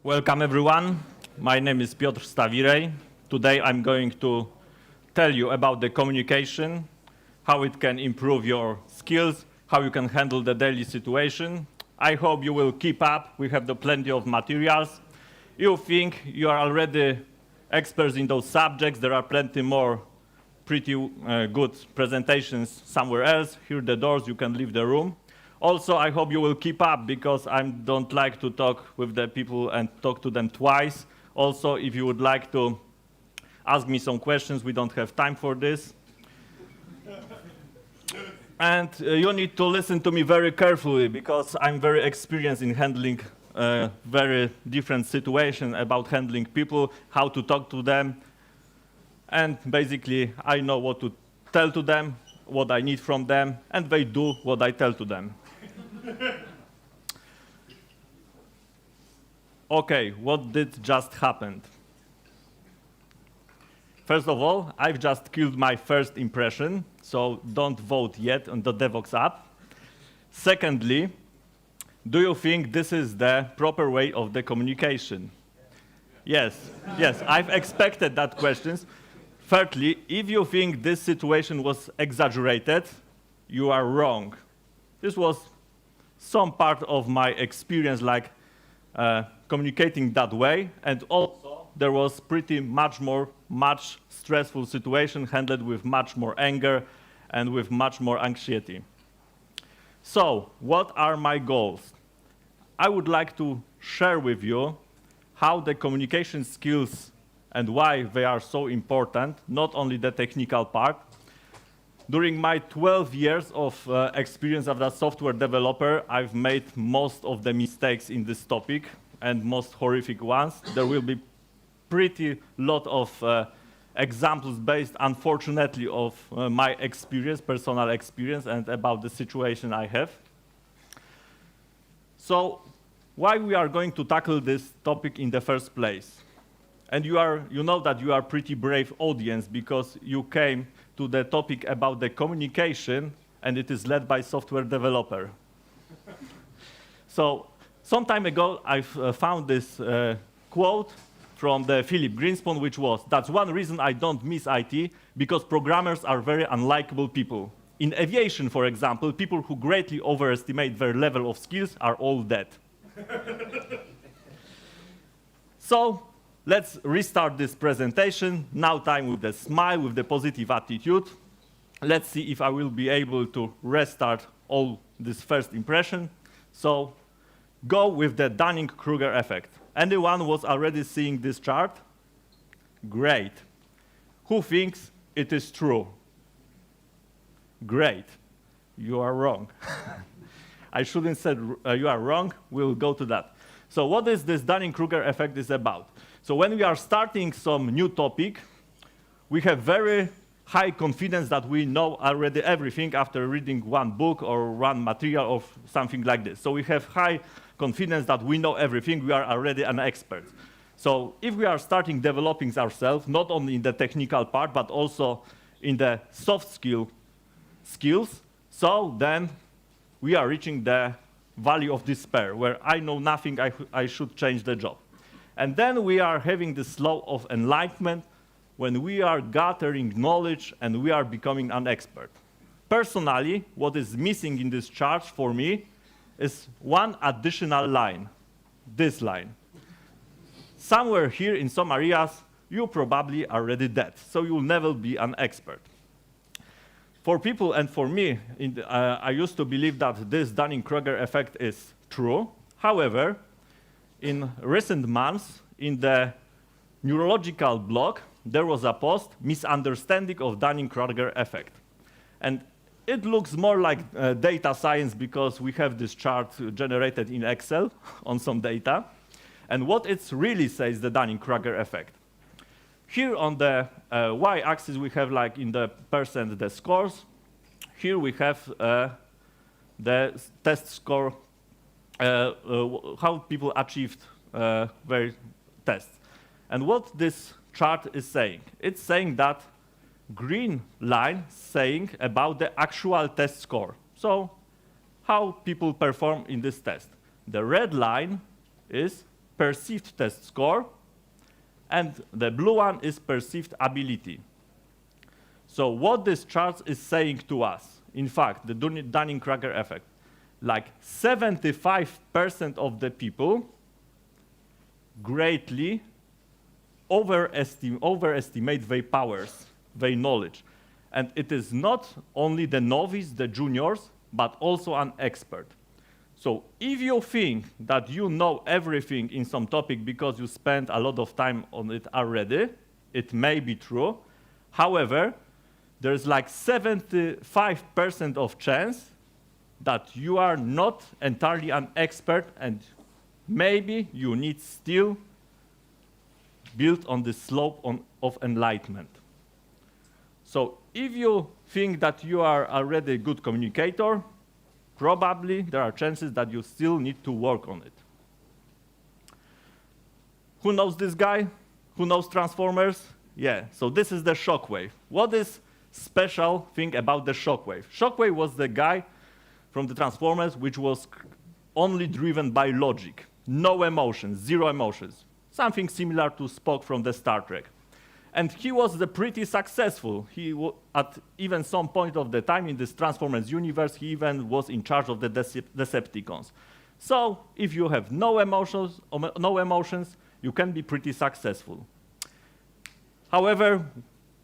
Welcome everyone. My name is Piotr Stawirej. Today I'm going to tell you about the communication, how it can improve your skills, how you can handle the daily situation. I hope you will keep up. We have plenty of materials. You think you are already experts in those subjects. There are plenty more pretty good presentations somewhere else. Here are the doors, you can leave the room. Also, I hope you will keep up because I don't like to talk with the people and talk to them twice. Also, if you would like to ask me some questions, we don't have time for this. And you need to listen to me very carefully because I'm very experienced in handling very different situations, about handling people, how to talk to them. And basically, I know what to tell to them, what I need from them, and they do what I tell to them. Okay, what did just happen? First of all, I've just killed my first impression, so don't vote yet on the Devoxx app. Secondly, do you think this is the proper way of the communication? Yes, yes, I've expected that question. Thirdly, if you think this situation was exaggerated, you are wrong. This was some part of my experience, like communicating that way, and also there was pretty much stressful situation handled with much more anger and with much more anxiety. So, what are my goals? I would like to share with you how the communication skills and why they are so important, not only the technical part. During my 12 years of experience as a software developer, I've made most of the mistakes in this topic, and most horrific ones. There will be pretty lot of examples based, unfortunately, of my experience, personal experience, and about the situation I have. So, why we are going to tackle this topic in the first place? And you know that you are a pretty brave audience because you came to the topic about the communication, and it is led by software developer. So, some time ago, I found this quote from the Philip Greenspan, which was, "That's one reason I don't miss IT, because programmers are very unlikable people. In aviation, for example, people who greatly overestimate their level of skills are all dead." So, let's restart this presentation. Now time with a smile, with the positive attitude. Let's see if I will be able to restart all this first impression. So, go with the Dunning-Kruger Effect. Anyone was already seeing this chart? Great. Who thinks it is true? Great. You are wrong. I shouldn't say you are wrong. We'll go to that. So what is this Dunning-Kruger Effect is about? So when we are starting some new topic, we have very high confidence that we know already everything after reading one book or one material or something like this. So we have high confidence that we know everything, we are already an expert. So if we are starting developing ourselves, not only in the technical part, but also in the soft skills, so then we are reaching the valley of despair, where I know nothing, I should change the job. And then we are having the slope of enlightenment, when we are gathering knowledge and we are becoming an expert. Personally, what is missing in this chart for me is one additional line, this line. Somewhere here in some areas, you probably are already dead, so you will never be an expert. For people and for me, I used to believe that this Dunning-Kruger effect is true. However, in recent months, in the neurological blog, there was a post, Misunderstanding of Dunning-Kruger Effect. And it looks more like data science because we have this chart generated in Excel on some data. And what it really says, the Dunning-Kruger effect. Here on the y-axis, we have like in the percent the scores. Here we have the test score, how people achieved their tests. And what this chart is saying? It's saying that green line saying about the actual test score. So how people perform in this test. The red line is perceived test score, and the blue one is perceived ability. So what this chart is saying to us, in fact, the Dunning-Kruger effect, like 75% of the people greatly overestimate their powers, their knowledge. And it is not only the novice, the juniors, but also an expert. So if you think that you know everything in some topic because you spent a lot of time on it already, it may be true. However, there's like 75% of chance that you are not entirely an expert, and maybe you need still build on the slope of enlightenment. So if you think that you are already a good communicator, probably there are chances that you still need to work on it. Who knows this guy? Who knows Transformers? Yeah, so this is the Shockwave. What is special thing about the Shockwave? Shockwave was the guy from the Transformers which was only driven by logic. No emotions, zero emotions. Something similar to Spock from the Star Trek. And he was pretty successful. At even some point of the time in this Transformers universe, he even was in charge of the Decepticons. So if you have no emotions, you can be pretty successful. However,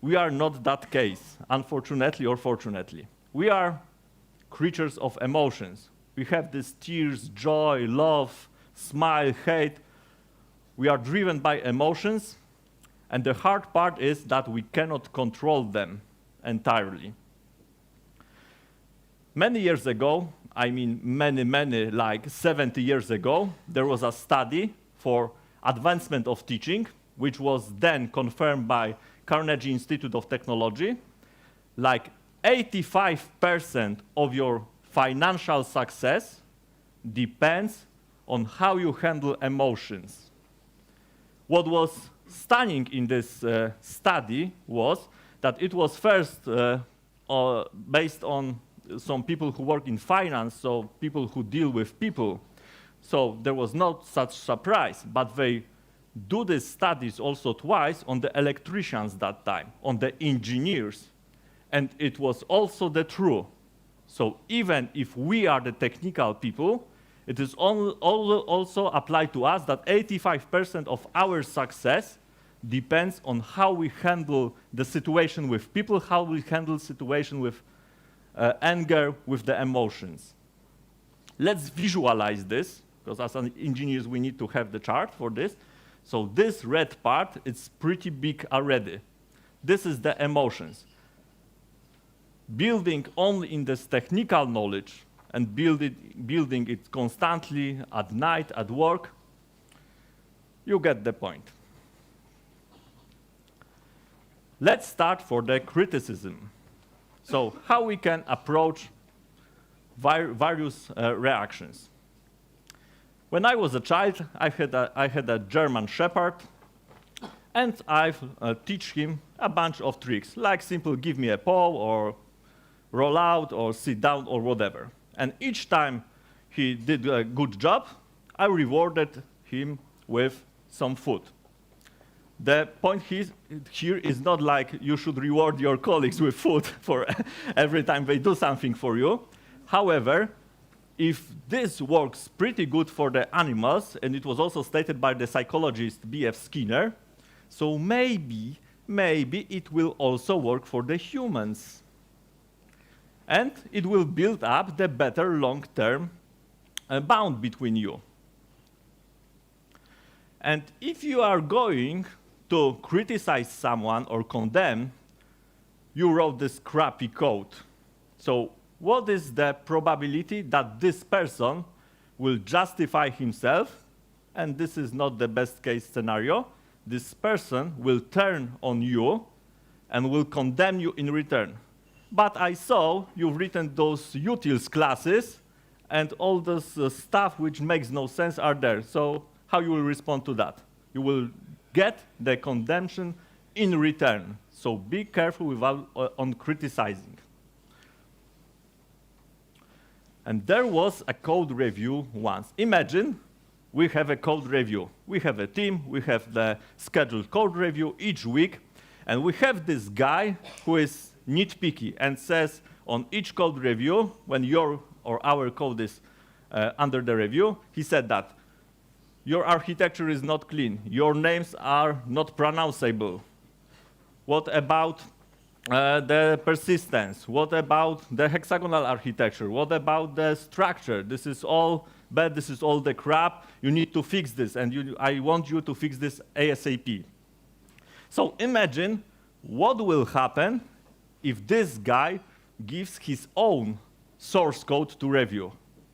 we are not that case, unfortunately or fortunately. We are creatures of emotions. We have these tears, joy, love, smile, hate. We are driven by emotions, and the hard part is that we cannot control them entirely. Many years ago, I mean many, like 70 years ago, there was a study for advancement of teaching, which was then confirmed by Carnegie Institute of Technology. Like 85% of your financial success depends on how you handle emotions. What was stunning in this study was that it was first based on some people who work in finance, so people who deal with people. So there was not such surprise, but they do these studies also twice on the electricians that time, on the engineers. And it was also the true. So even if we are the technical people, it is also applied to us that 85% of our success depends on how we handle the situation with people, how we handle situation with anger, with the emotions. Let's visualize this, because as engineers we need to have the chart for this. So this red part, it's pretty big already. This is the emotions. Building only in this technical knowledge and building it constantly at night, at work, you get the point. Let's start for the criticism. So how we can approach various reactions. When I was a child, I had a German Shepherd, and I teach him a bunch of tricks, like simple give me a paw, or roll out, or sit down, or whatever. And each time he did a good job, I rewarded him with some food. The point here is not like you should reward your colleagues with food for every time they do something for you. However, if this works pretty good for the animals, and it was also stated by the psychologist B.F. Skinner, so maybe it will also work for the humans. And it will build up the better long-term bond between you. And if you are going to criticize someone or condemn, you wrote this crappy code. So what is the probability that this person will justify himself? And this is not the best case scenario. This person will turn on you and will condemn you in return. But I saw you've written those utils classes, and all this stuff which makes no sense are there. So how you will respond to that? You will get the condemnation in return. So be careful on criticizing. And there was a code review once. Imagine we have a code review. We have a team, we have the scheduled code review each week, and we have this guy who is nitpicky and says on each code review, when your or our code is under the review, he said that your architecture is not clean, your names are not pronounceable. What about the persistence? What about the hexagonal architecture? What about the structure? This is all bad, this is all the crap, you need to fix this, and I want you to fix this ASAP. So imagine what will happen if this guy gives his own source code to review.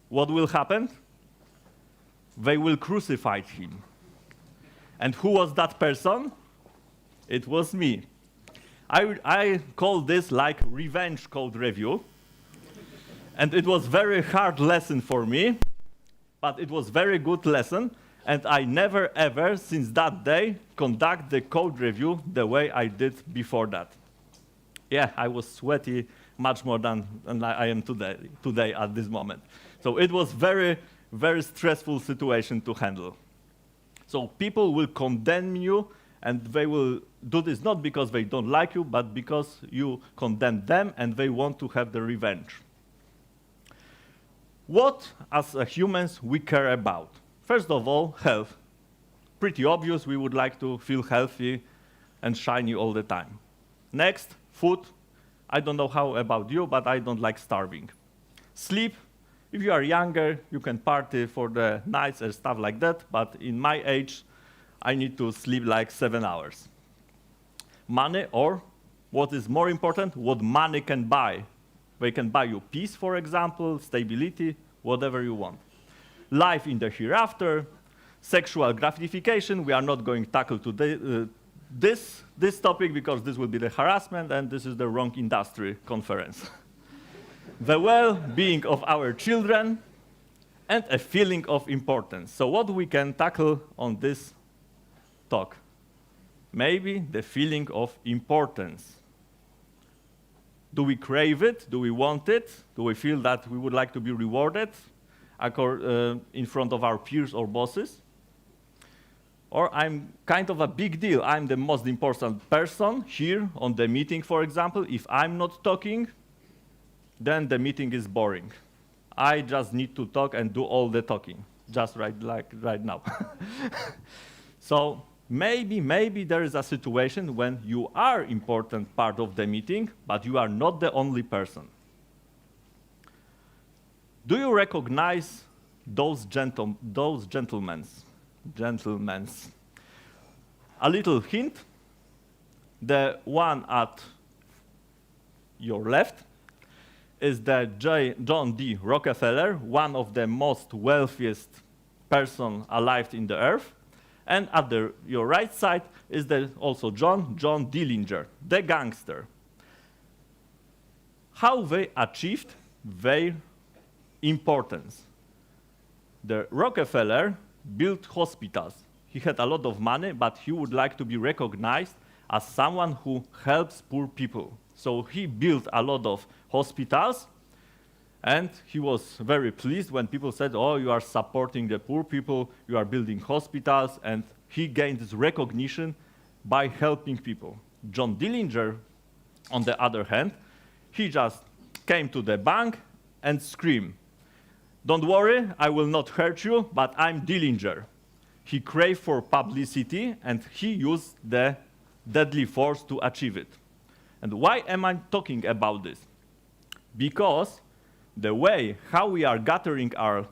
What will happen? They will crucify him. And who was that person? It was me. I call this like revenge code review. And it was very hard lesson for me, but it was very good lesson. And I never ever, since that day, conduct the code review the way I did before that. Yeah, I was sweaty much more than I am today at this moment. So it was very, very stressful situation to handle. So people will condemn you, and they will do this not because they don't like you, but because you condemn them and they want to have the revenge. What, as humans, we care about? First of all, health. Pretty obvious, we would like to feel healthy and shiny all the time. Next, food. I don't know how about you, but I don't like starving. Sleep. If you are younger, you can party for the nights and stuff like that, but in my age, I need to sleep like 7 hours. Money, or what is more important, what money can buy. They can buy you peace, for example, stability, whatever you want. Life in the hereafter, sexual gratification. We are not going to tackle today this topic because this will be the harassment and this is the wrong industry conference. The well-being of our children and a feeling of importance. So what we can tackle on this talk? Maybe the feeling of importance. Do we crave it? Do we want it? Do we feel that we would like to be rewarded in front of our peers or bosses? Or I'm kind of a big deal. I'm the most important person here on the meeting, for example. If I'm not talking, then the meeting is boring. I just need to talk and do all the talking, just right now. So maybe there is a situation when you are important part of the meeting, but you are not the only person. Do you recognize those gentlemen? A little hint, the one at your left is the John D. Rockefeller, one of the most wealthiest person alive in the earth. And at your right side is also John Dillinger, the gangster. How they achieved their importance. The Rockefeller built hospitals. He had a lot of money, but he would like to be recognized as someone who helps poor people. So he built a lot of hospitals, and he was very pleased when people said, oh, you are supporting the poor people, you are building hospitals, and he gained this recognition by helping people. John Dillinger, on the other hand, he just came to the bank and screamed, don't worry, I will not hurt you, but I'm Dillinger. He craved for publicity, and he used the deadly force to achieve it. And why am I talking about this? Because the way how we are gathering our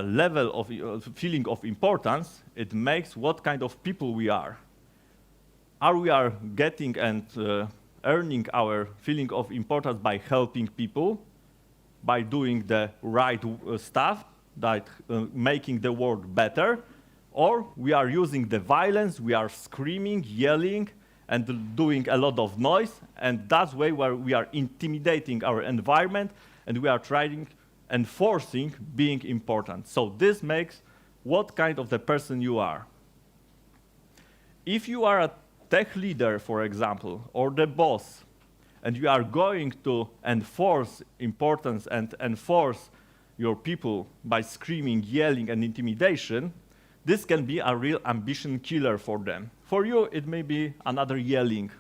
level of feeling of importance, it makes what kind of people we are. Are we getting and earning our feeling of importance by helping people, by doing the right stuff, that making the world better, or we are using the violence, we are screaming, yelling, and doing a lot of noise, and that's way where we are intimidating our environment, and we are trying and forcing being important. So this makes what kind of the person you are. If you are a tech leader, for example, or the boss, and you are going to enforce importance and enforce your people by screaming, yelling, and intimidation, this can be a real ambition killer for them. For you, it may be another yelling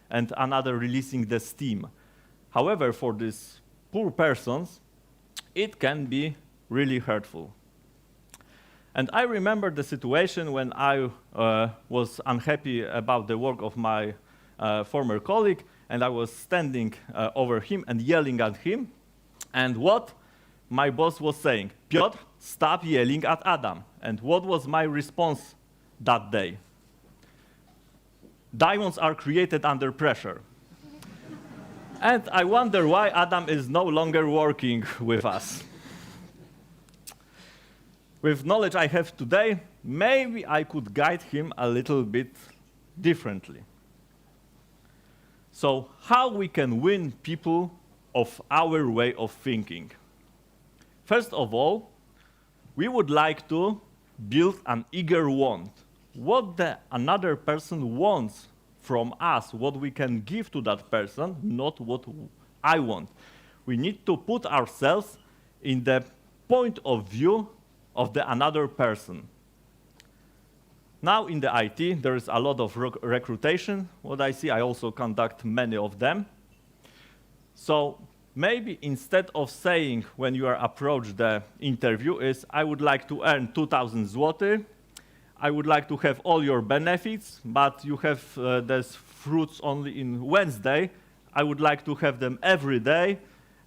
and another releasing the steam. However, for these poor persons, it can be really hurtful. And I remember the situation when I was unhappy about the work of my former colleague, and I was standing over him and yelling at him. And what my boss was saying, Piotr, stop yelling at Adam. And what was my response that day? Diamonds are created under pressure. And I wonder why Adam is no longer working with us. With knowledge I have today, maybe I could guide him a little bit differently. So how we can win people of our way of thinking? First of all, we would like to build an eager want. What another person wants from us, what we can give to that person, not what I want. We need to put ourselves in the point of view of the another person. Now in the IT, there is a lot of recruitation. What I see, I also conduct many of them. So maybe instead of saying when you are approached the interview is, I would like to earn 2,000 zloty, I would like to have all your benefits, but you have these fruits only in Wednesday. I would like to have them every day,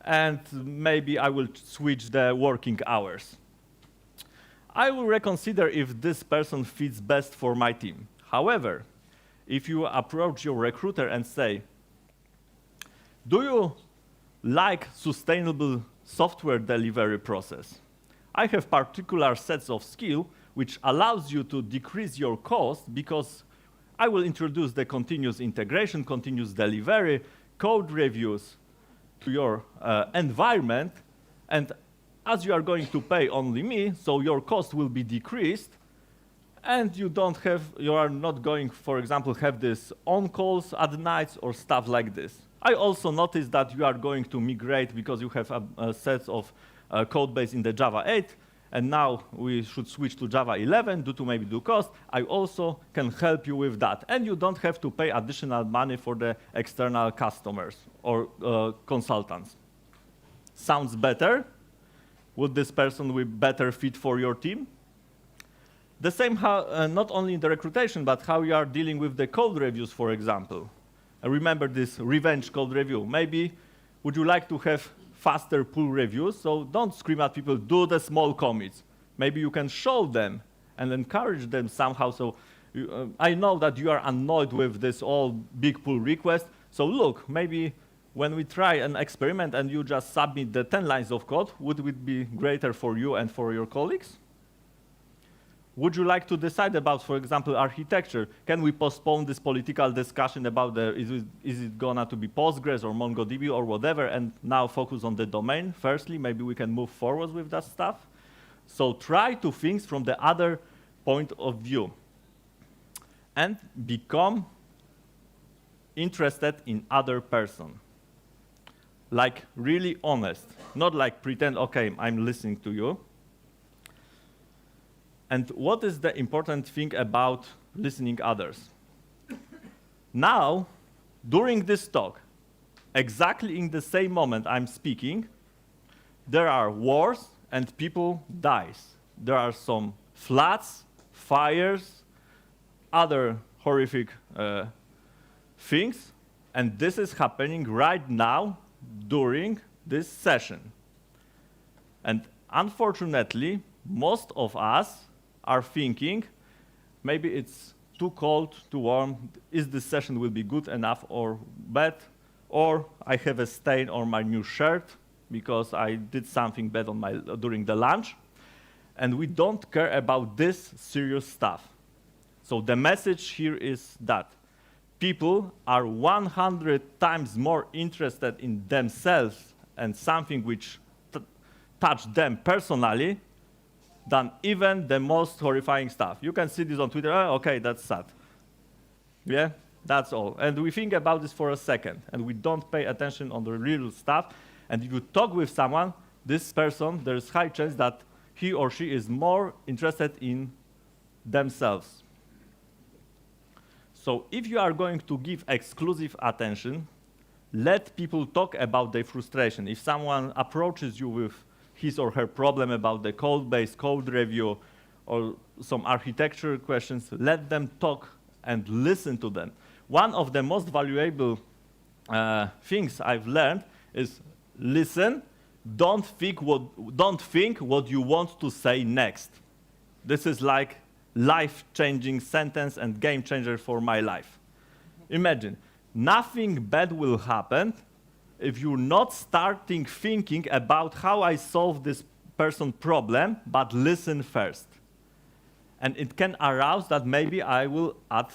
and maybe I will switch the working hours. I will reconsider if this person fits best for my team. However, if you approach your recruiter and say, do you like sustainable software delivery process? I have particular sets of skill which allows you to decrease your cost because I will introduce the continuous integration, continuous delivery, code reviews to your environment, and as you are going to pay only me, so your cost will be decreased, and you are not going, for example, have this on-calls at nights or stuff like this. I also noticed that you are going to migrate because you have a set of code base in the Java 8, and now we should switch to Java 11 due to maybe the cost. I also can help you with that. And you don't have to pay additional money for the external customers or consultants. Sounds better? Would this person be better fit for your team? The same not only in the recruitation, but how you are dealing with the code reviews, for example. Remember this revenge code review. Maybe would you like to have faster pull reviews? So don't scream at people, do the small commits. Maybe you can show them and encourage them somehow. So I know that you are annoyed with this all big pull request. So look, maybe when we try an experiment and you just submit the 10 lines of code, would it be greater for you and for your colleagues? Would you like to decide about, for example, architecture? Can we postpone this political discussion about is it gonna to be Postgres or MongoDB or whatever, and now focus on the domain? Firstly, maybe we can move forward with that stuff. So try to think from the other point of view and become interested in other person. Like really honest, not like pretend, okay, I'm listening to you. And what is the important thing about listening others? Now, during this talk, exactly in the same moment I'm speaking, there are wars and people dies. There are some floods, fires, other horrific things, and this is happening right now during this session. And unfortunately, most of us are thinking, maybe it's too cold, too warm, is this session will be good enough or bad, or I have a stain on my new shirt because I did something bad on during the lunch, and we don't care about this serious stuff. So the message here is that people are 100 times more interested in themselves and something which touched them personally than even the most horrifying stuff. You can see this on Twitter, oh, okay, that's sad. Yeah, that's all. And we think about this for a second, and we don't pay attention on the real stuff. And if you talk with someone, this person, there is high chance that he or she is more interested in themselves. So if you are going to give exclusive attention, let people talk about their frustration. If someone approaches you with his or her problem about the code base, code review, or some architecture questions, let them talk and listen to them. One of the most valuable things I've learned is listen, don't think what you want to say next. This is like life-changing sentence and game changer for my life. Imagine, nothing bad will happen if you're not starting thinking about how I solve this person's problem, but listen first. And it can arouse that maybe I will add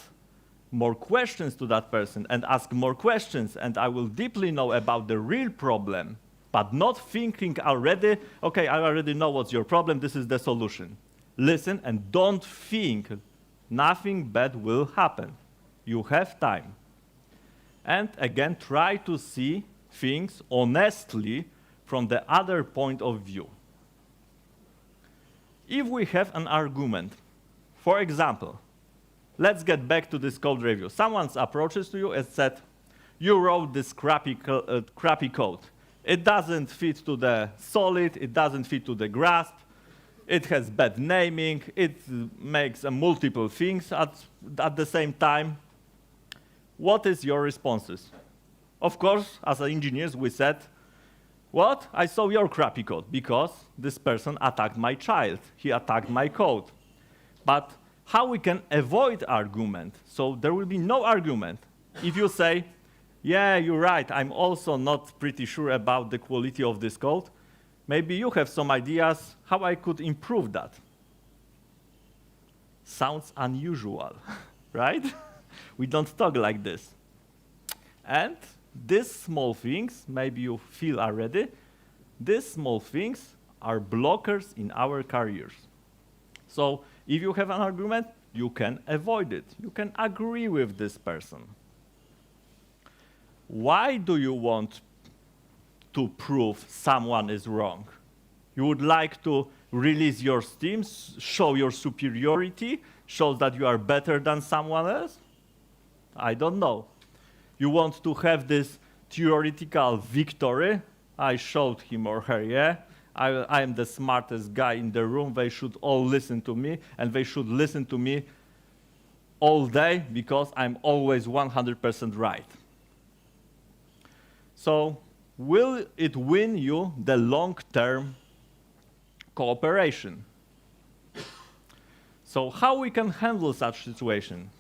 more questions to that person and ask more questions, and I will deeply know about the real problem, but not thinking already, okay, I already know what's your problem, this is the solution. Listen and don't think. Nothing bad will happen. You have time. And again, try to see things honestly from the other point of view. If we have an argument, for example, let's get back to this code review. Someone approaches to you and said, you wrote this crappy code. It doesn't fit to the solid, it doesn't fit to the grasp, it has bad naming, it makes multiple things at the same time. What is your responses? Of course, as engineers, we said, what? I saw your crappy code because this person attacked my child. He attacked my code. But how we can avoid argument? So there will be no argument. If you say, yeah, you're right, I'm also not pretty sure about the quality of this code, maybe you have some ideas how I could improve that. Sounds unusual, right? We don't talk like this. And these small things, maybe you feel already, these small things are blockers in our careers. So if you have an argument, you can avoid it. You can agree with this person. Why do you want to prove someone is wrong? You would like to release your steam, show your superiority, show that you are better than someone else? I don't know. You want to have this theoretical victory. I showed him or her, yeah? I am the smartest guy in the room. They should all listen to me, and they should listen to me all day because I'm always 100% right. So, will it win you the long-term cooperation? So, how we can handle such situations?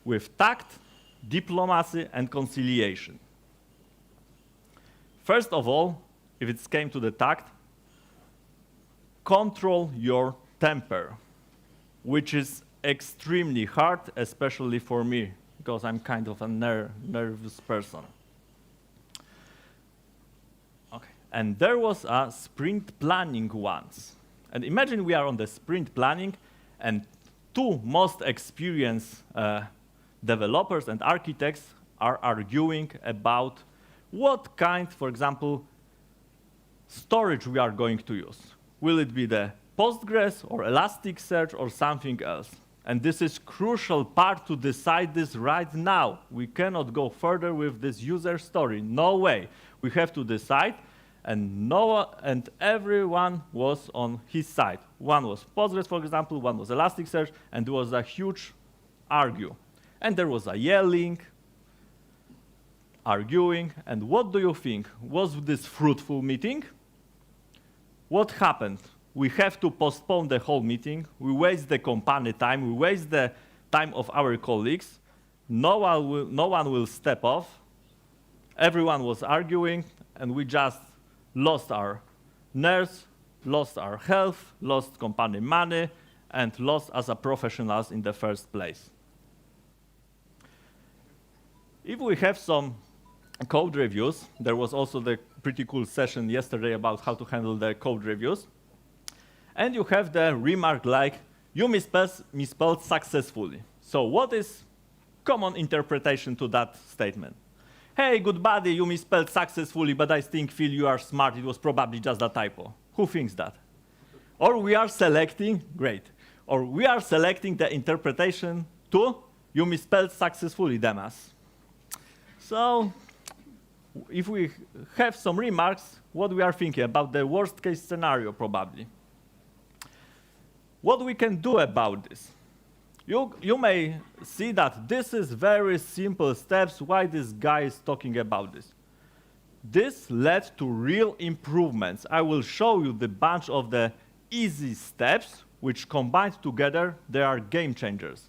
With tact, diplomacy, and conciliation. First of all, if it came to the tact, control your temper, which is extremely hard, especially for me, because I'm kind of a nervous person. Okay. And there was a sprint planning once. And imagine we are on the sprint planning, and two most experienced developers and architects are arguing about what kind, for example, storage we are going to use. Will it be the Postgres or Elasticsearch or something else? And this is crucial part to decide this right now. We cannot go further with this user story. No way. We have to decide, and everyone was on his side. One was Postgres, for example, one was Elasticsearch, and there was a huge argue. And there was a yelling, arguing, and what do you think? Was this fruitful meeting? What happened? We have to postpone the whole meeting. We waste the company time. We waste the time of our colleagues. No one will step off. Everyone was arguing, and we just lost our nerves, lost our health, lost company money, and lost as a professionals in the first place. If we have some code reviews, there was also the pretty cool session yesterday about how to handle the code reviews. And you have the remark like, you misspelled successfully. So what is common interpretation to that statement? hey, good buddy, you misspelled successfully, but I still feel you are smart. It was probably just a typo. Who thinks that? Or we are selecting, great. Or we are selecting the interpretation to, you misspelled successfully, Demas. So if we have some remarks, what we are thinking about the worst case scenario, probably. What we can do about this? You may see that this is very simple steps why this guy is talking about this. This led to real improvements. I will show you the bunch of the easy steps which combined together, they are game changers.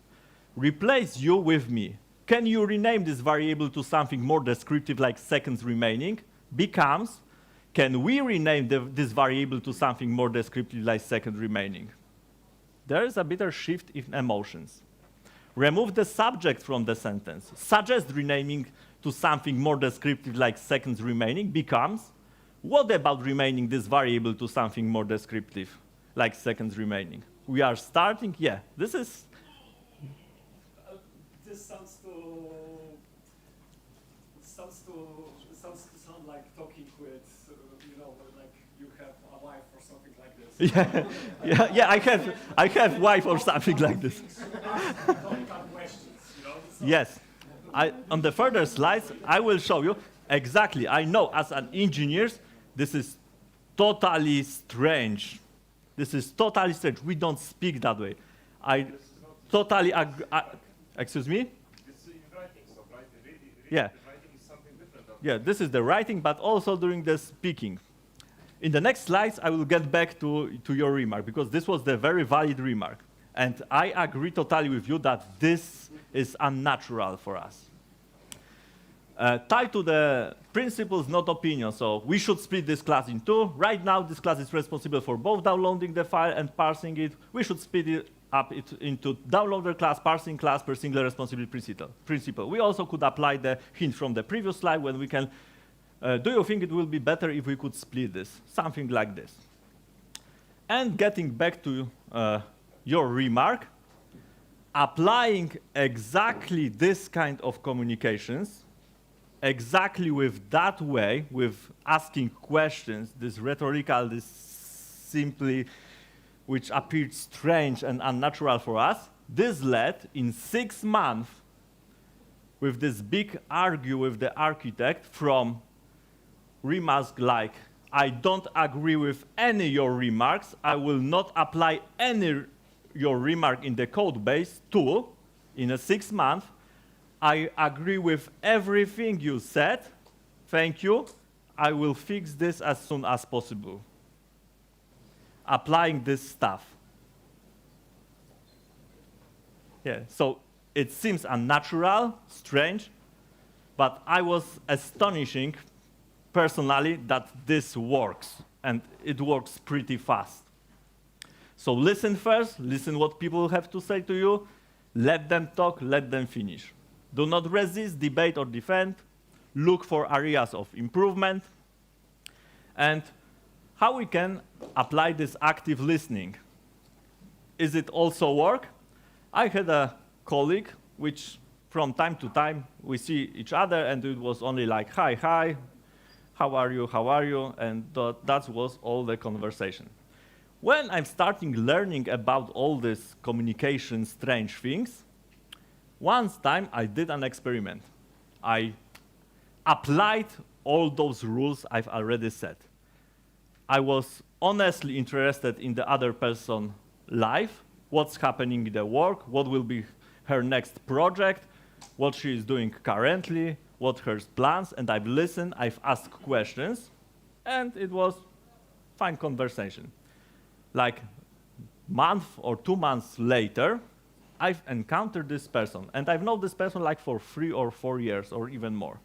Replace you with me. Can you rename this variable to something more descriptive like seconds remaining? Becomes, can we rename this variable to something more descriptive like seconds remaining? There is a bitter shift in emotions. Remove the subject from the sentence. Suggest renaming to something more descriptive like seconds remaining becomes, what about renaming this variable to something more descriptive like seconds remaining? We are starting, yeah, this is... This sounds to sound like talking with, like you have a wife or something like this. Yeah, I have wife or something like this. Yes, on the further slides, I will show you exactly. I know as an engineer, this is totally strange. This is totally strange. We don't speak that way. I totally agree. Excuse me? This is writing, so right? Yeah. Writing is something different. Yeah, this is the writing, but also during the speaking. In the next slides, I will get back to your remark, because this was the very valid remark. And I agree totally with you that this is unnatural for us. Tied to the principles, not opinions. So we should split this class in two. Right now, this class is responsible for both downloading the file and parsing it. We should split it up into downloader class, parsing class, per single responsibility principle. We also could apply the hint from the previous slide when we can, do you think it will be better if we could split this? Something like this. And getting back to your remark, applying exactly this kind of communications, exactly with that way, with asking questions, this rhetorical, this simply, which appeared strange and unnatural for us, this led in 6 months with this big argue with the architect from remarks like, I don't agree with any your remarks, I will not apply any your remark in the code base, to, in a 6 months, I agree with everything you said, thank you, I will fix this as soon as possible. Applying this stuff. Yeah, so it seems unnatural, strange, but I was astonishing personally that this works, and it works pretty fast. So listen first, listen what people have to say to you, let them talk, let them finish. Do not resist, debate, or defend. Look for areas of improvement. And how we can apply this active listening. Is it also work? I had a colleague, which from time to time we see each other, and it was only like, hi, hi, how are you, and that was all the conversation. When I'm starting learning about all these communication strange things, one time I did an experiment. I applied all those rules I've already said. I was honestly interested in the other person's life, what's happening in the work, what will be her next project, what she is doing currently, what her plans, and I've listened, I've asked questions, and it was fine conversation. Like month or 2 months later, I've encountered this person, and I've known this person like for 3 or 4 years or even more.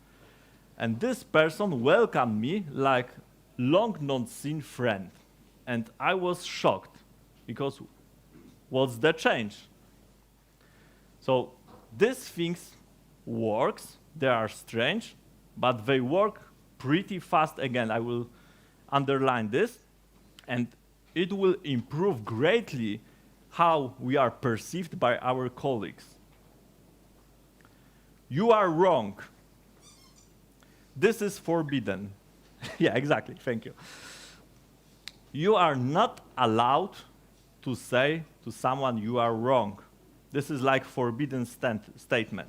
And this person welcomed me like long not seen friend. And I was shocked, because what's the change? So these things works, they are strange, but they work pretty fast again. I will underline this, and it will improve greatly how we are perceived by our colleagues. You are wrong. This is forbidden. Yeah, exactly. Thank you. You are not allowed to say to someone you are wrong. This is like forbidden statement.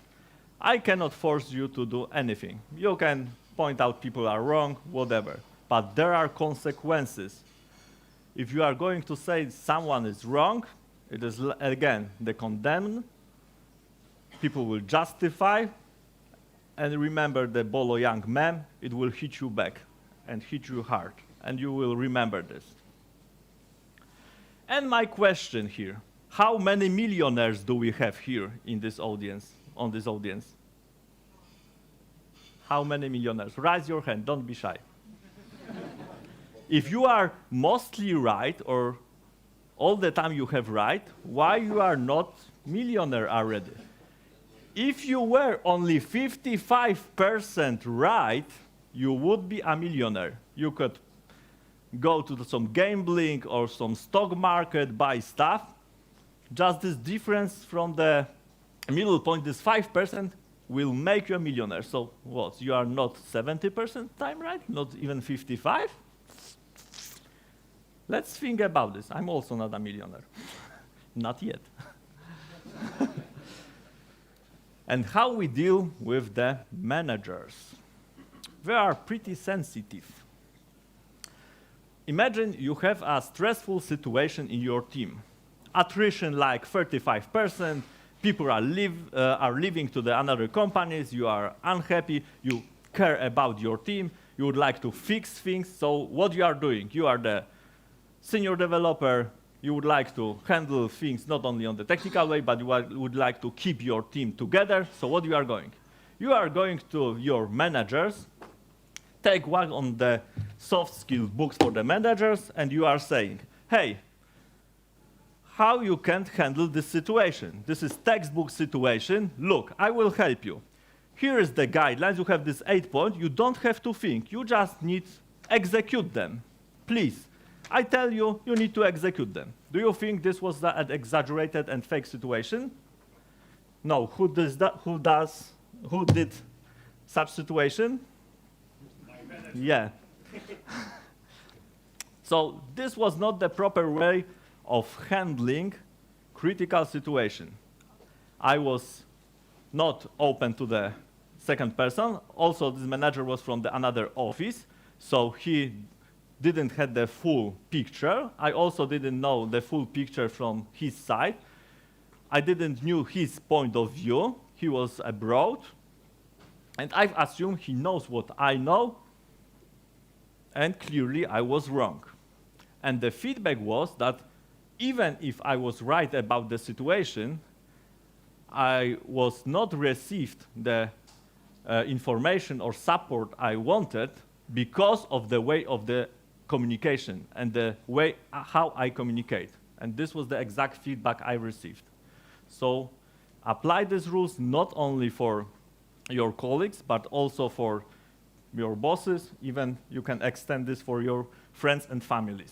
I cannot force you to do anything. You can point out people are wrong, whatever. But there are consequences. If you are going to say someone is wrong, it is, again, the condemned. People will justify. And remember the Bolo Young meme, it will hit you back and hit you hard. And you will remember this. And my question here, how many millionaires do we have here in this audience, on this audience? How many millionaires? Raise your hand, don't be shy. If you are mostly right, or all the time you have right, why you are not millionaire already? If you were only 55% right, you would be a millionaire. You could go to some gambling or some stock market, buy stuff. Just this difference from the middle point, this 5%, will make you a millionaire. So what, you are not 70% time right? Not even 55? Let's think about this. I'm also not a millionaire. Not yet. And how we deal with the managers. They are pretty sensitive. Imagine you have a stressful situation in your team. Attrition like 35%, people are leaving to the other companies, you are unhappy, you care about your team, you would like to fix things, so what you are doing? You are the senior developer, you would like to handle things not only on the technical way, but you would like to keep your team together, so what you are going? You are going to your managers, take one on the soft skill books for the managers, and you are saying, hey, how you can't handle this situation? This is textbook situation. Look, I will help you. Here is the guidelines. You have this 8 points. You don't have to think. You just need to execute them. Please, I tell you, you need to execute them. Do you think this was an exaggerated and fake situation? No. Who did such situation? Yeah. So this was not the proper way of handling critical situation. I was not open to the second person. Also, this manager was from another office, so he didn't have the full picture. I also didn't know the full picture from his side. I didn't knew his point of view. He was abroad, and I assumed he knows what I know, and clearly I was wrong. And the feedback was that even if I was right about the situation, I was not received the information or support I wanted because of the way of the communication and the way how I communicate. And this was the exact feedback I received. So apply these rules not only for your colleagues, but also for your bosses. Even you can extend this for your friends and families.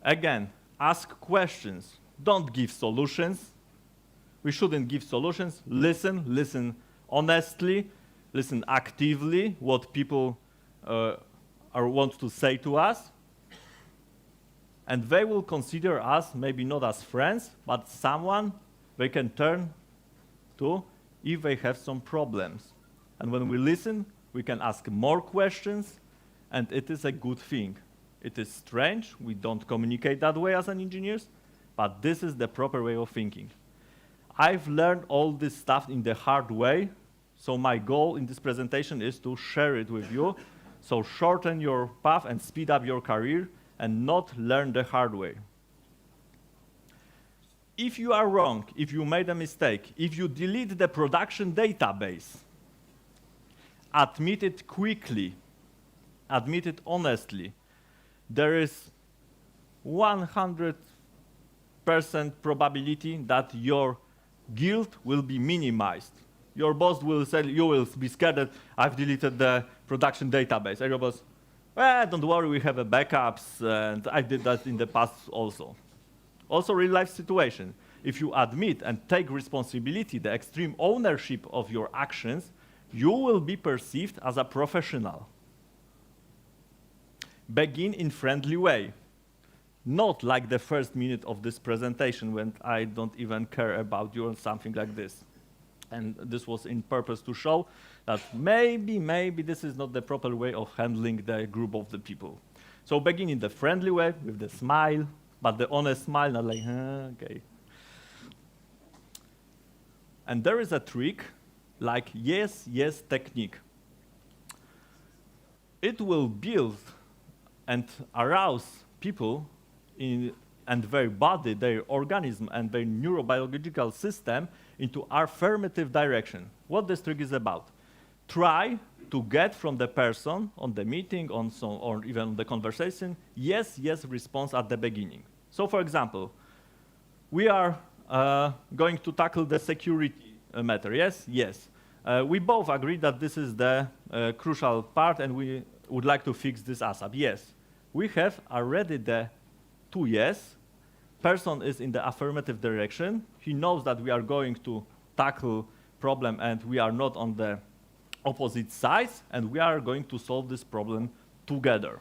Again, ask questions. Don't give solutions. We shouldn't give solutions. Listen honestly, listen actively what people want to say to us. And they will consider us maybe not as friends, but someone they can turn to if they have some problems. And when we listen, we can ask more questions, and it is a good thing. It is strange, we don't communicate that way as an engineers, but this is the proper way of thinking. I've learned all this stuff in the hard way, so my goal in this presentation is to share it with you. So shorten your path and speed up your career and not learn the hard way. If you are wrong, if you made a mistake, if you delete the production database, admit it quickly, admit it honestly. There is 100% probability that your guilt will be minimized. Your boss will say, you will be scared that I've deleted the production database. And your boss, don't worry, we have backups, and I did that in the past also. Also, real life situation. If you admit and take responsibility, the extreme ownership of your actions, you will be perceived as a professional. Begin in friendly way. Not like the first minute of this presentation when I don't even care about you or something like this. And this was in purpose to show that maybe this is not the proper way of handling the group of the people. So begin in the friendly way with the smile, but the honest smile, not like, okay. And there is a trick like yes, yes technique. It will build and arouse people and their body, their organism, and their neurobiological system into affirmative direction. What this trick is about? Try to get from the person on the meeting, or even the conversation, yes, yes response at the beginning. So for example, we are going to tackle the security matter, yes? Yes. We both agree that this is the crucial part and we would like to fix this ASAP, yes. We have already the 2 yes. Person is in the affirmative direction. He knows that we are going to tackle problem and we are not on the opposite sides and we are going to solve this problem together.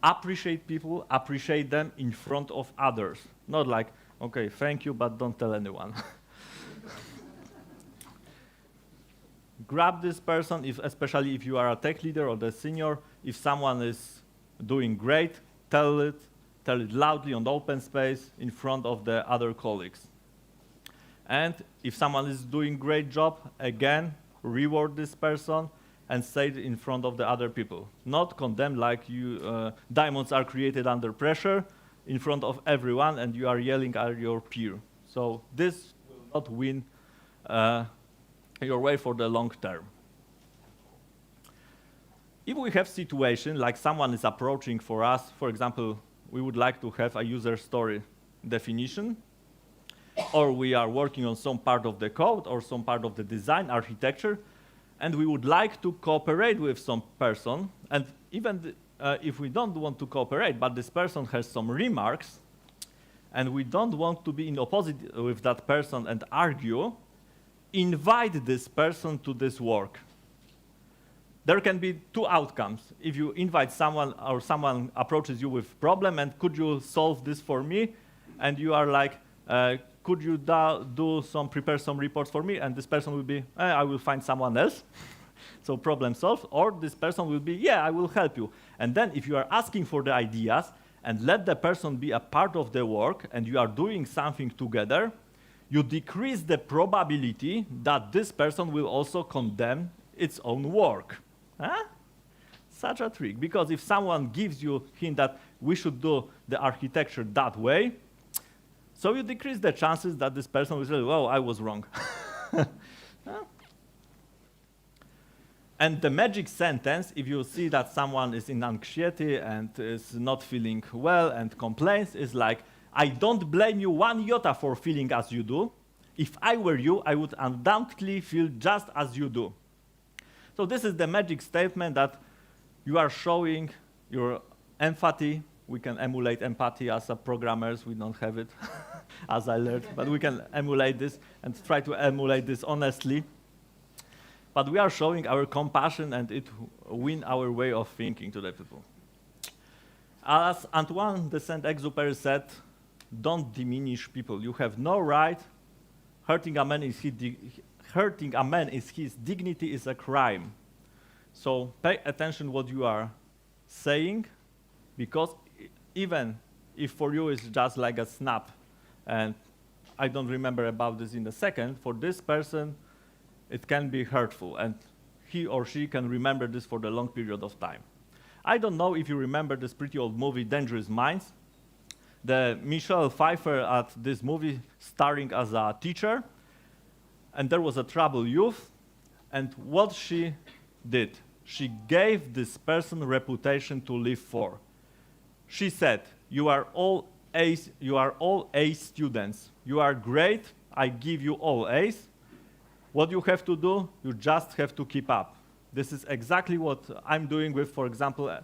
Appreciate people, appreciate them in front of others. Not like, okay, thank you, but don't tell anyone. Grab this person, especially if you are a tech leader or the senior. If someone is doing great, tell it loudly on the open space in front of the other colleagues. And if someone is doing great job, again, reward this person and say it in front of the other people. Not condemn like diamonds are created under pressure in front of everyone and you are yelling at your peer. So this will not win your way for the long term. If we have situation like someone is approaching for us, for example, we would like to have a user story definition, or we are working on some part of the code or some part of the design architecture, and we would like to cooperate with some person, and even if we don't want to cooperate, but this person has some remarks, and we don't want to be in opposite with that person and argue, invite this person to this work. There can be 2 outcomes. If you invite someone or someone approaches you with problem and could you solve this for me? And you are like, could you prepare some reports for me? And this person will be, I will find someone else. So problem solved. Or this person will be, yeah, I will help you. And then if you are asking for the ideas and let the person be a part of the work and you are doing something together, you decrease the probability that this person will also condemn its own work. Huh? Such a trick, because if someone gives you a hint that we should do the architecture that way, so you decrease the chances that this person will say, well, I was wrong. Huh? And the magic sentence, if you see that someone is in anxiety and is not feeling well and complains, is like, I don't blame you 1 iota for feeling as you do. If I were you, I would undoubtedly feel just as you do. So this is the magic statement that you are showing your empathy. We can emulate empathy as programmers. We don't have it, as I learned. But we can emulate this and try to emulate this honestly. But we are showing our compassion and it win our way of thinking to the people. As Antoine de Saint-Exupéry said, don't diminish people. You have no right. Hurting a man is his dignity is a crime. So pay attention what you are saying, because even if for you it's just like a snap, and I don't remember about this in a second, for this person it can be hurtful, and he or she can remember this for the long period of time. I don't know if you remember this pretty old movie, Dangerous Minds. The Michelle Pfeiffer at this movie starring as a teacher, and there was a troubled youth, and what she did, she gave this person reputation to live for. She said, you are all A students. You are great, I give you all A's. What you have to do, you just have to keep up. This is exactly what I'm doing with, for example,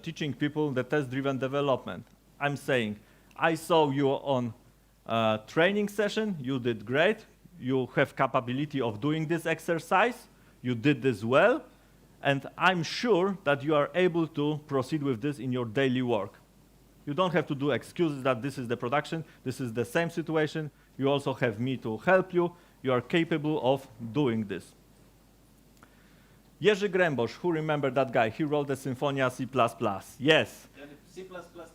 teaching people the test-driven development. I'm saying, I saw you on a training session, you did great, you have capability of doing this exercise, you did this well, and I'm sure that you are able to proceed with this in your daily work. You don't have to do excuses that this is the production, this is the same situation, you also have me to help you, you are capable of doing this. Jerzy Grębosz, who remember that guy? He wrote the Symphonia C++. Yes. And C++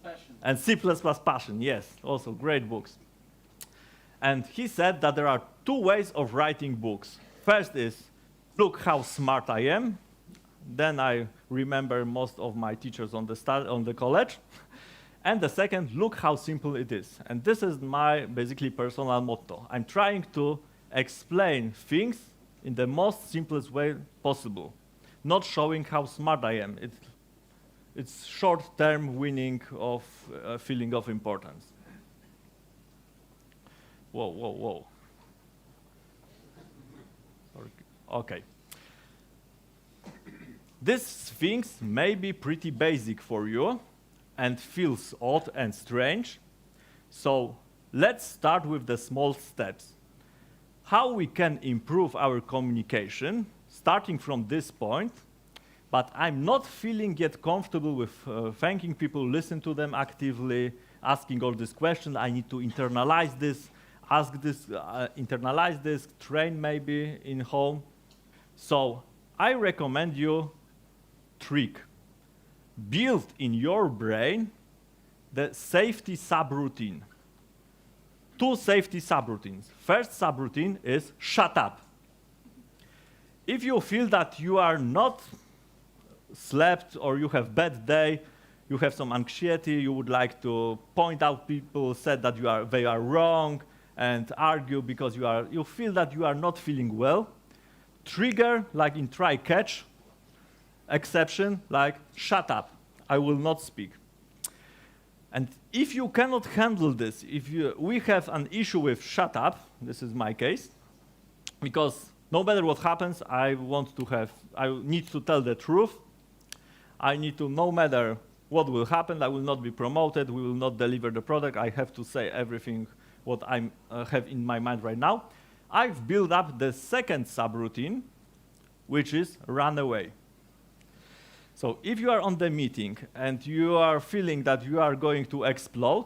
Passion. And C++ Passion, yes. Also great books. And he said that there are two ways of writing books. First is, look how smart I am. Then I remember most of my teachers on the college. And the second, look how simple it is. And this is my basically personal motto. I'm trying to explain things in the most simplest way possible, not showing how smart I am. It's short-term winning of feeling of importance. Whoa, whoa, whoa. Okay. These things may be pretty basic for you and feels odd and strange. So let's start with the small steps. How we can improve our communication, starting from this point, but I'm not feeling yet comfortable with thanking people, listen to them actively, asking all these questions. I need to internalize this, ask this, internalize this, train maybe in home. So I recommend you trick. Build in your brain the safety subroutine. Two safety subroutines. First subroutine is shut up. If you feel that you are not slept or you have bad day, you have some anxiety, you would like to point out people said that they are wrong and argue because you feel that you are not feeling well, trigger like in try catch, exception like shut up, I will not speak. And if you cannot handle this, we have an issue with shut up, this is my case, because no matter what happens, I need to tell the truth. I need to, no matter what will happen, I will not be promoted, we will not deliver the product, I have to say everything what I have in my mind right now. I've built up the second subroutine, which is run away. So if you are on the meeting and you are feeling that you are going to explode,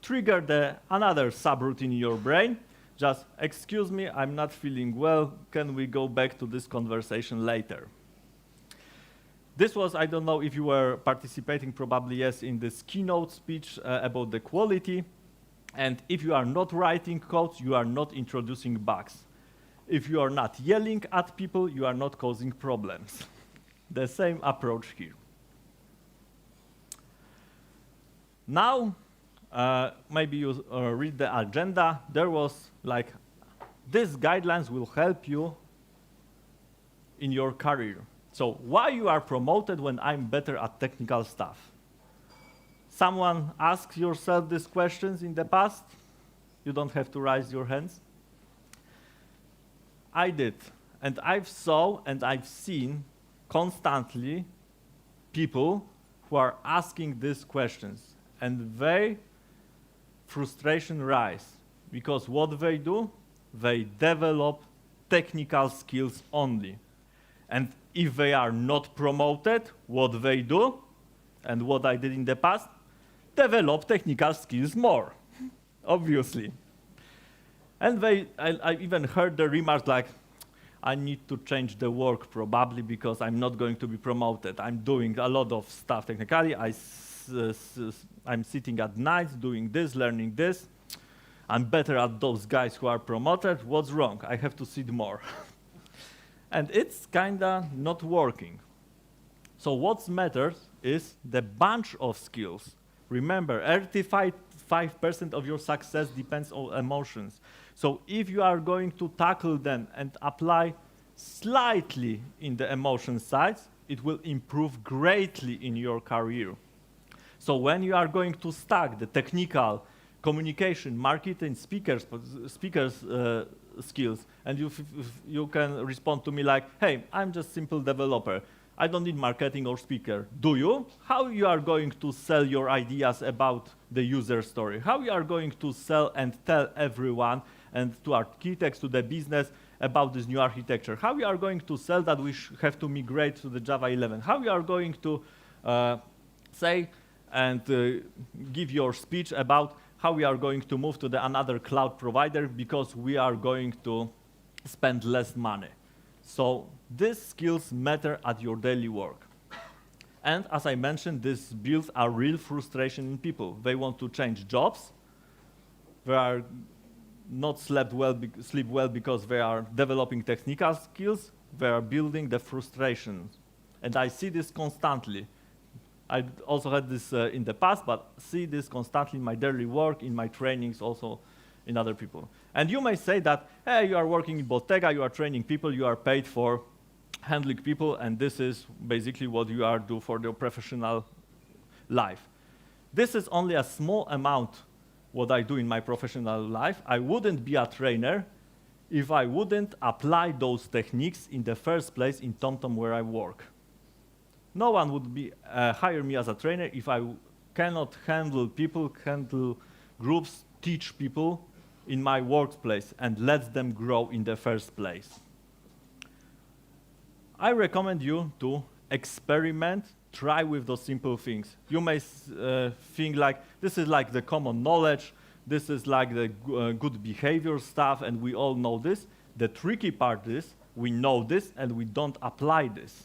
trigger another subroutine in your brain. Just, excuse me, I'm not feeling well. Can we go back to this conversation later? This was, I don't know if you were participating, probably yes, in this keynote speech about the quality. And if you are not writing code, you are not introducing bugs. If you are not yelling at people, you are not causing problems. The same approach here. Now, maybe you read the agenda. There was like, these guidelines will help you in your career. So why you are promoted when I'm better at technical stuff? Someone asked yourself these questions in the past? You don't have to raise your hands. I did, and I've seen constantly people who are asking these questions, and their frustration rise because what they do, they develop technical skills only. And if they are not promoted, what they do, and what I did in the past, develop technical skills more, obviously. And I even heard the remarks like, I need to change the work probably because I'm not going to be promoted. I'm doing a lot of stuff technically. I'm sitting at night doing this, learning this. I'm better at those guys who are promoted. What's wrong? I have to sit more. And it's kinda not working. So what matters is the bunch of skills. Remember, 85% of your success depends on emotions. So if you are going to tackle them and apply slightly in the emotion side, it will improve greatly in your career. So when you are going to stack the technical, communication, marketing, speakers skills, and you can respond to me like, hey, I'm just simple developer. I don't need marketing or speaker. Do you? How you are going to sell your ideas about the user story? How you are going to sell and tell everyone and to architects, to the business about this new architecture. How we are going to sell that we have to migrate to the Java 11? How we are going to say and give your speech about how we are going to move to another cloud provider because we are going to spend less money. So these skills matter at your daily work. And as I mentioned, this builds a real frustration in people. They want to change jobs. They are not sleep well because they are developing technical skills. They are building the frustration. And I see this constantly. I also had this in the past, but see this constantly in my daily work, in my trainings, also in other people. And you may say that, hey, you are working in Bottega, you are training people, you are paid for handling people, and this is basically what you are do for your professional life. This is only a small amount what I do in my professional life. I wouldn't be a trainer if I wouldn't apply those techniques in the first place in TomTom where I work. No one would hire me as a trainer if I cannot handle people, handle groups, teach people in my workplace and let them grow in the first place. I recommend you to experiment, try with those simple things. You may think like, this is like the common knowledge, this is like the good behavior stuff, and we all know this. The tricky part is, we know this and we don't apply this.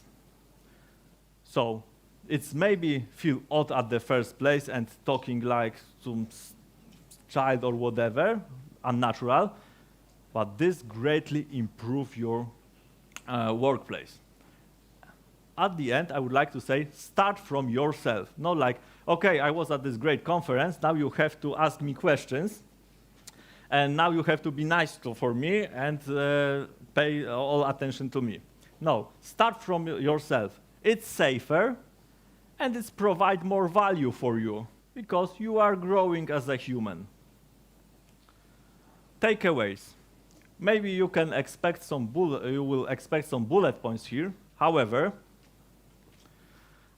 So it's maybe feel odd at the first place and talking like some child or whatever, unnatural, but this greatly improves your workplace. At the end, I would like to say, start from yourself. Not like, okay, I was at this great conference, now you have to ask me questions, and now you have to be nice for me and pay all attention to me. No, start from yourself. It's safer, and it's provide more value for you, because you are growing as a human. Takeaways. Maybe you can expect you will expect some bullet points here. However,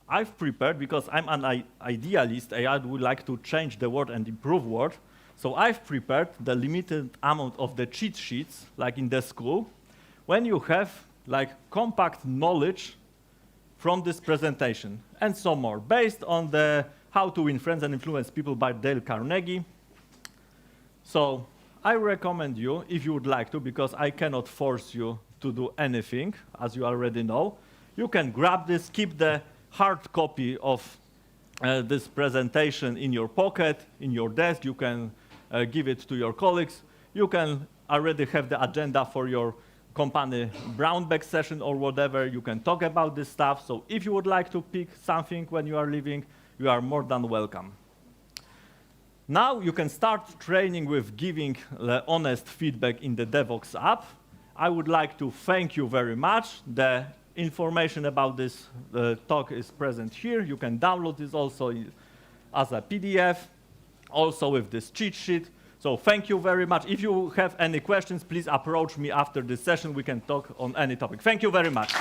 I've prepared, because I'm an idealist, I would like to change the world and improve world. So I've prepared the limited amount of the cheat sheets, like in the school, when you have like compact knowledge from this presentation, and some more, based on the How to Win Friends and Influence People by Dale Carnegie. So I recommend you, if you would like to, because I cannot force you to do anything, as you already know, you can grab this, keep the hard copy of this presentation in your pocket, in your desk. You can give it to your colleagues. You can already have the agenda for your company brown bag session or whatever. You can talk about this stuff. So if you would like to pick something when you are leaving, you are more than welcome. Now you can start training with giving honest feedback in the Devoxx app. I would like to thank you very much. The information about this talk is present here. You can download this also as a PDF, also with this cheat sheet. So thank you very much. If you have any questions, please approach me after this session. We can talk on any topic. Thank you very much.